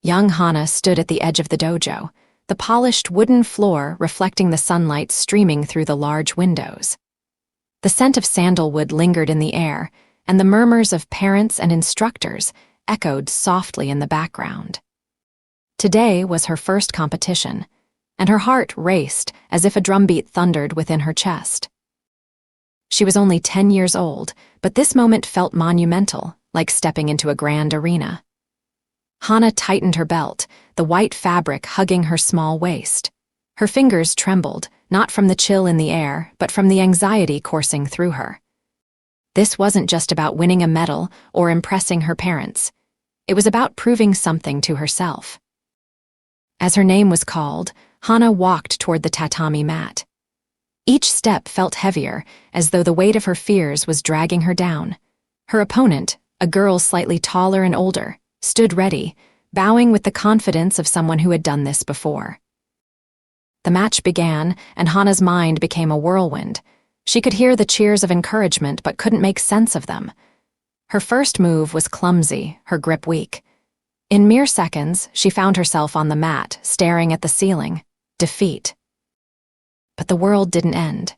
Young Hana stood at the edge of the dojo, the polished wooden floor reflecting the sunlight streaming through the large windows. The scent of sandalwood lingered in the air, and the murmurs of parents and instructors echoed softly in the background. Today was her first competition, and her heart raced as if a drumbeat thundered within her chest. She was only 10 years old, but this moment felt monumental, like stepping into a grand arena. Hana tightened her belt, the white fabric hugging her small waist. Her fingers trembled, not from the chill in the air, but from the anxiety coursing through her. This wasn't just about winning a medal or impressing her parents. It was about proving something to herself. As her name was called, Hana walked toward the tatami mat. Each step felt heavier, as though the weight of her fears was dragging her down. Her opponent, a girl slightly taller and older, stood ready, bowing with the confidence of someone who had done this before. The match began, and Hana's mind became a whirlwind. She could hear the cheers of encouragement but couldn't make sense of them. Her first move was clumsy, her grip weak. In mere seconds, she found herself on the mat, staring at the ceiling. Defeat. But the world didn't end.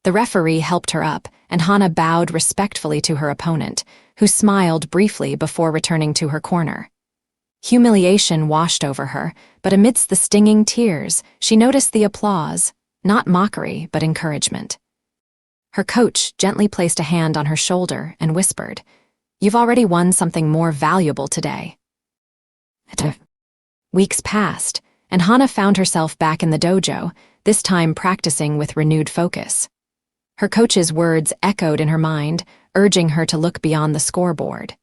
The referee helped her up, and Hana bowed respectfully to her opponent, who smiled briefly before returning to her corner. Humiliation washed over her, but amidst the stinging tears, she noticed the applause, not mockery, but encouragement. Her coach gently placed a hand on her shoulder and whispered, "You've already won something more valuable today." Weeks passed, and Hana found herself back in the dojo, this time practicing with renewed focus. Her coach's words echoed in her mind, urging her to look beyond the scoreboard.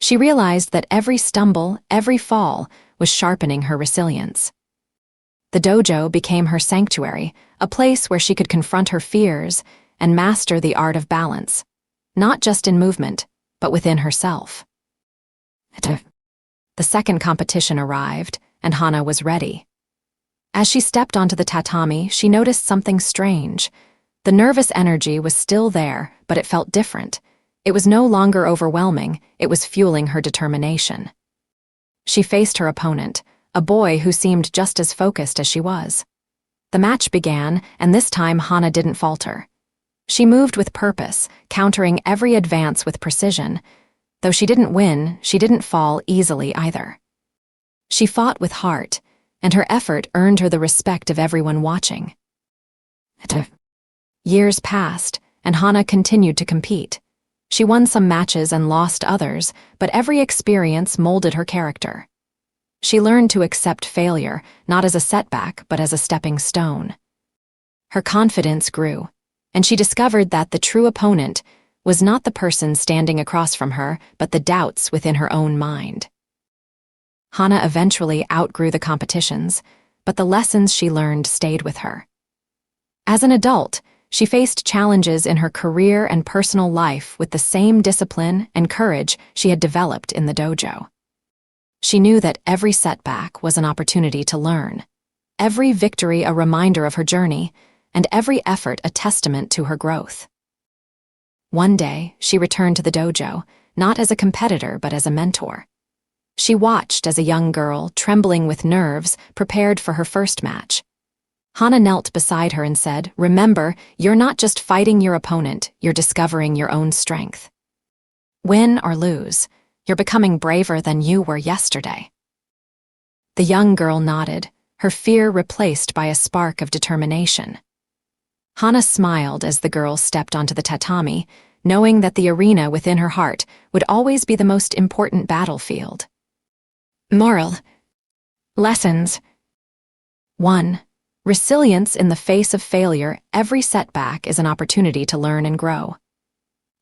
She realized that every stumble, every fall, was sharpening her resilience. The dojo became her sanctuary, a place where she could confront her fears and master the art of balance, not just in movement, but within herself. The second competition arrived, and Hana was ready. As she stepped onto the tatami, she noticed something strange. The nervous energy was still there, but it felt different. It was no longer overwhelming, it was fueling her determination. She faced her opponent, a boy who seemed just as focused as she was. The match began, and this time Hana didn't falter. She moved with purpose, countering every advance with precision. Though she didn't win, she didn't fall easily either. She fought with heart, and her effort earned her the respect of everyone watching. Years passed, and Hana continued to compete. She won some matches and lost others, but every experience molded her character. She learned to accept failure, not as a setback, but as a stepping stone. Her confidence grew, and she discovered that the true opponent was not the person standing across from her, but the doubts within her own mind. Hana eventually outgrew the competitions, but the lessons she learned stayed with her. As an adult, she faced challenges in her career and personal life with the same discipline and courage she had developed in the dojo. She knew that every setback was an opportunity to learn, every victory a reminder of her journey, and every effort a testament to her growth. One day, she returned to the dojo, not as a competitor but as a mentor. She watched as a young girl, trembling with nerves, prepared for her first match. Hana knelt beside her and said, "Remember, you're not just fighting your opponent, you're discovering your own strength. Win or lose, you're becoming braver than you were yesterday." The young girl nodded, her fear replaced by a spark of determination. Hana smiled as the girl stepped onto the tatami, knowing that the arena within her heart would always be the most important battlefield. Moral. Lessons. 1. Resilience in the face of failure. Every setback is an opportunity to learn and grow.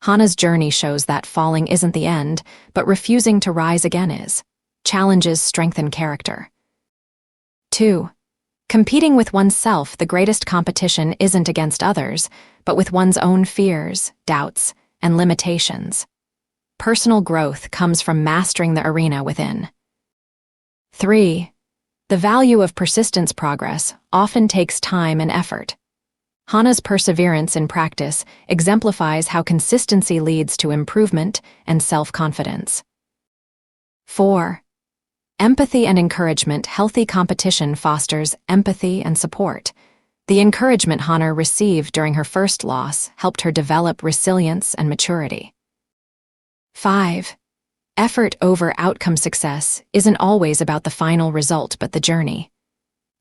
Hana's journey shows that falling isn't the end, but refusing to rise again is. Challenges strengthen character. 2. Competing with oneself. The greatest competition isn't against others, but with one's own fears, doubts, and limitations. Personal growth comes from mastering the arena within. 3. The value of persistence. Progress often takes time and effort. Hana's perseverance in practice exemplifies how consistency leads to improvement and self-confidence. 4. Empathy and encouragement. Healthy competition fosters empathy and support. The encouragement Hannah received during her first loss helped her develop resilience and maturity. 5. Effort over outcome. Success isn't always about the final result but the journey.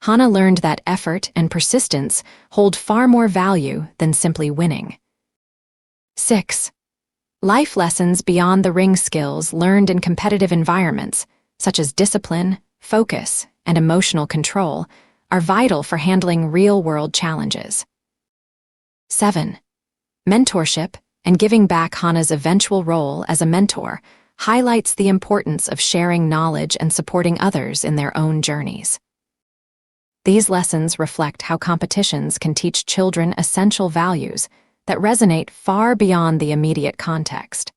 Hannah learned that effort and persistence hold far more value than simply winning. 6. Life lessons beyond the ring. Skills learned in competitive environments, such as discipline, focus, and emotional control, are vital for handling real-world challenges. 7. Mentorship and giving back. Hannah's eventual role as a mentor highlights the importance of sharing knowledge and supporting others in their own journeys. These lessons reflect how competitions can teach children essential values that resonate far beyond the immediate context.